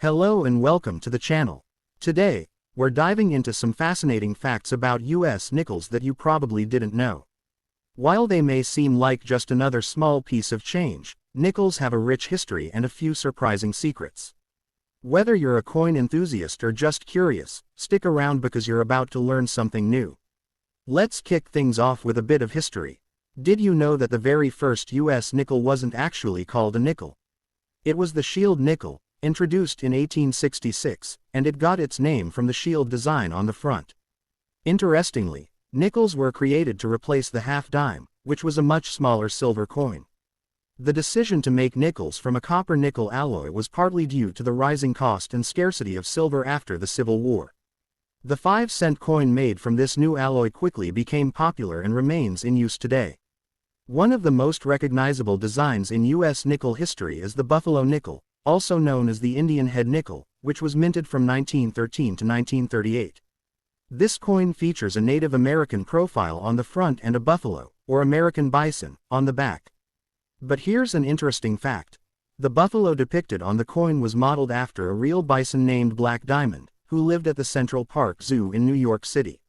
Hello and welcome to the channel. Today, we're diving into some fascinating facts about US nickels that you probably didn't know. While they may seem like just another small piece of change, nickels have a rich history and a few surprising secrets. Whether you're a coin enthusiast or just curious, stick around because you're about to learn something new. Let's kick things off with a bit of history. Did you know that the very first US nickel wasn't actually called a nickel? It was the shield nickel, introduced in 1866, and it got its name from the shield design on the front. Interestingly, nickels were created to replace the half-dime, which was a much smaller silver coin. The decision to make nickels from a copper-nickel alloy was partly due to the rising cost and scarcity of silver after the Civil War. The 5-cent coin made from this new alloy quickly became popular and remains in use today. One of the most recognizable designs in U.S. nickel history is the Buffalo nickel, also known as the Indian head nickel, which was minted from 1913 to 1938. This coin features a Native American profile on the front and a buffalo, or American bison, on the back. But here's an interesting fact. The buffalo depicted on the coin was modeled after a real bison named Black Diamond, who lived at the Central Park Zoo in New York City.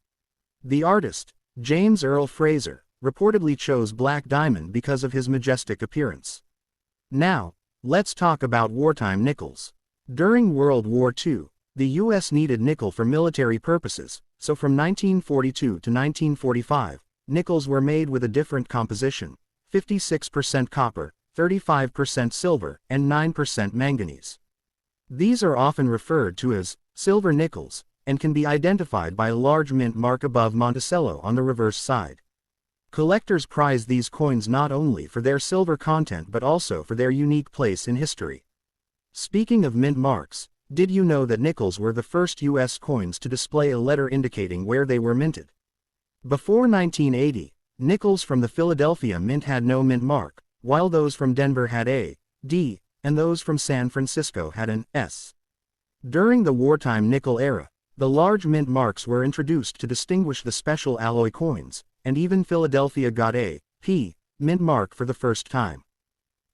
The artist, James Earl Fraser, reportedly chose Black Diamond because of his majestic appearance. Now, let's talk about wartime nickels. During World War II, the U.S. needed nickel for military purposes, so from 1942 to 1945, nickels were made with a different composition: 56% copper, 35% silver, and 9% manganese. These are often referred to as silver nickels, and can be identified by a large mint mark above Monticello on the reverse side. Collectors prize these coins not only for their silver content but also for their unique place in history. Speaking of mint marks, did you know that nickels were the first U.S. coins to display a letter indicating where they were minted? Before 1980, nickels from the Philadelphia Mint had no mint mark, while those from Denver had a D, and those from San Francisco had an S. During the wartime nickel era, the large mint marks were introduced to distinguish the special alloy coins, and even Philadelphia got a P mint mark for the first time.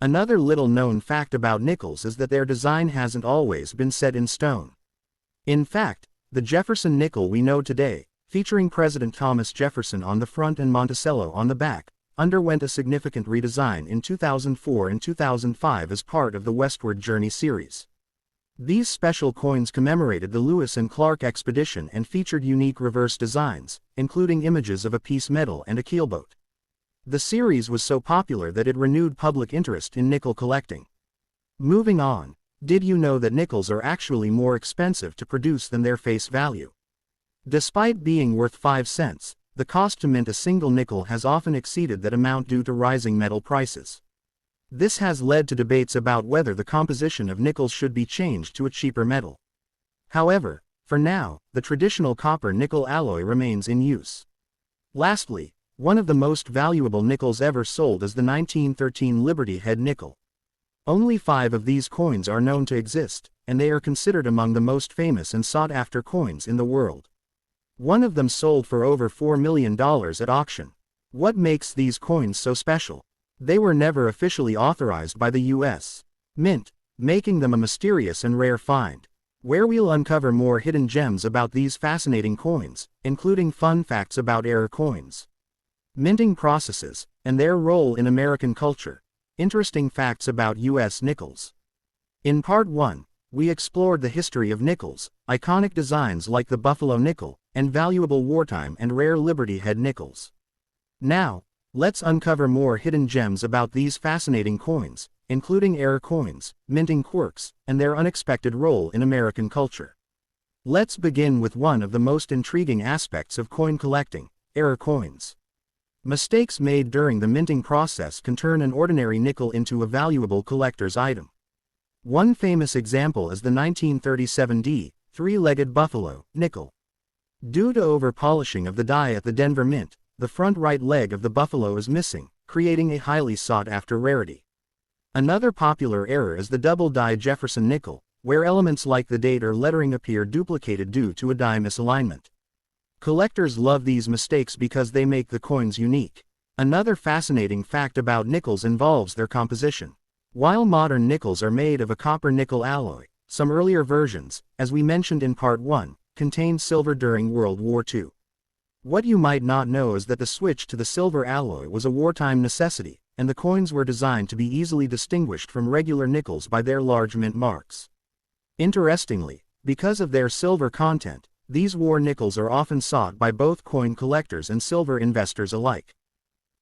Another little-known fact about nickels is that their design hasn't always been set in stone. In fact, the Jefferson nickel we know today, featuring President Thomas Jefferson on the front and Monticello on the back, underwent a significant redesign in 2004 and 2005 as part of the Westward Journey series. These special coins commemorated the Lewis and Clark expedition and featured unique reverse designs, including images of a piece medal and a keelboat. The series was so popular that it renewed public interest in nickel collecting. Moving on, did you know that nickels are actually more expensive to produce than their face value? Despite being worth 5 cents, the cost to mint a single nickel has often exceeded that amount due to rising metal prices. This has led to debates about whether the composition of nickels should be changed to a cheaper metal. However, for now, the traditional copper-nickel alloy remains in use. Lastly, one of the most valuable nickels ever sold is the 1913 Liberty Head nickel. Only 5 of these coins are known to exist, and they are considered among the most famous and sought-after coins in the world. One of them sold for over $4 million at auction. What makes these coins so special? They were never officially authorized by the U.S. Mint, making them a mysterious and rare find. Where we'll uncover more hidden gems about these fascinating coins, including fun facts about error coins, minting processes, and their role in American culture. Interesting facts about U.S. nickels. In Part 1, we explored the history of nickels, iconic designs like the Buffalo nickel, and valuable wartime and rare Liberty Head nickels. Now, let's uncover more hidden gems about these fascinating coins, including error coins, minting quirks, and their unexpected role in American culture. Let's begin with one of the most intriguing aspects of coin collecting: error coins. Mistakes made during the minting process can turn an ordinary nickel into a valuable collector's item. One famous example is the 1937 D, three-legged Buffalo nickel. Due to over-polishing of the die at the Denver Mint, the front right leg of the buffalo is missing, creating a highly sought-after rarity. Another popular error is the double-die Jefferson nickel, where elements like the date or lettering appear duplicated due to a die misalignment. Collectors love these mistakes because they make the coins unique. Another fascinating fact about nickels involves their composition. While modern nickels are made of a copper-nickel alloy, Some earlier versions, as we mentioned in Part 1, contained silver during World War II. What you might not know is that the switch to the silver alloy was a wartime necessity, and the coins were designed to be easily distinguished from regular nickels by their large mint marks. Interestingly, because of their silver content, these war nickels are often sought by both coin collectors and silver investors alike.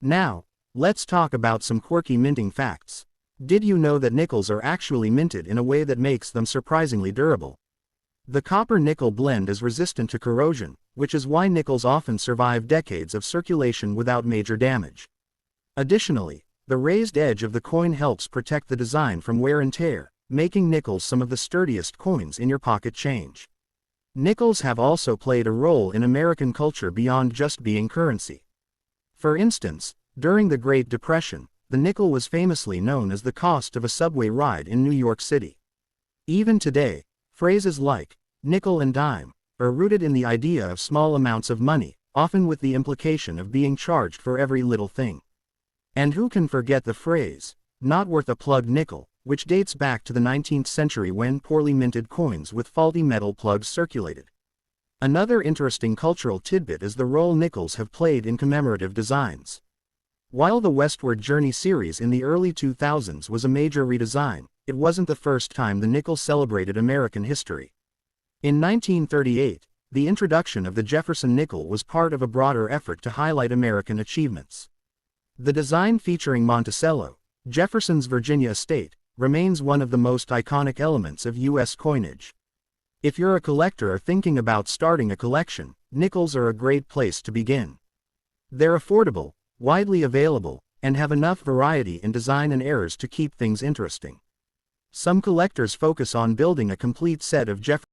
Now, let's talk about some quirky minting facts. Did you know that nickels are actually minted in a way that makes them surprisingly durable? The copper-nickel blend is resistant to corrosion, which is why nickels often survive decades of circulation without major damage. Additionally, the raised edge of the coin helps protect the design from wear and tear, making nickels some of the sturdiest coins in your pocket change. Nickels have also played a role in American culture beyond just being currency. For instance, during the Great Depression, the nickel was famously known as the cost of a subway ride in New York City. Even today, phrases like nickel and dime are rooted in the idea of small amounts of money, often with the implication of being charged for every little thing. And who can forget the phrase, not worth a plug nickel, which dates back to the 19th century when poorly minted coins with faulty metal plugs circulated. Another interesting cultural tidbit is the role nickels have played in commemorative designs. While the Westward Journey series in the early 2000s was a major redesign, it wasn't the first time the nickel celebrated American history. In 1938, the introduction of the Jefferson nickel was part of a broader effort to highlight American achievements. The design featuring Monticello, Jefferson's Virginia estate, remains one of the most iconic elements of U.S. coinage. If you're a collector or thinking about starting a collection, nickels are a great place to begin. They're affordable, widely available, and have enough variety in design and errors to keep things interesting. Some collectors focus on building a complete set of Jefferson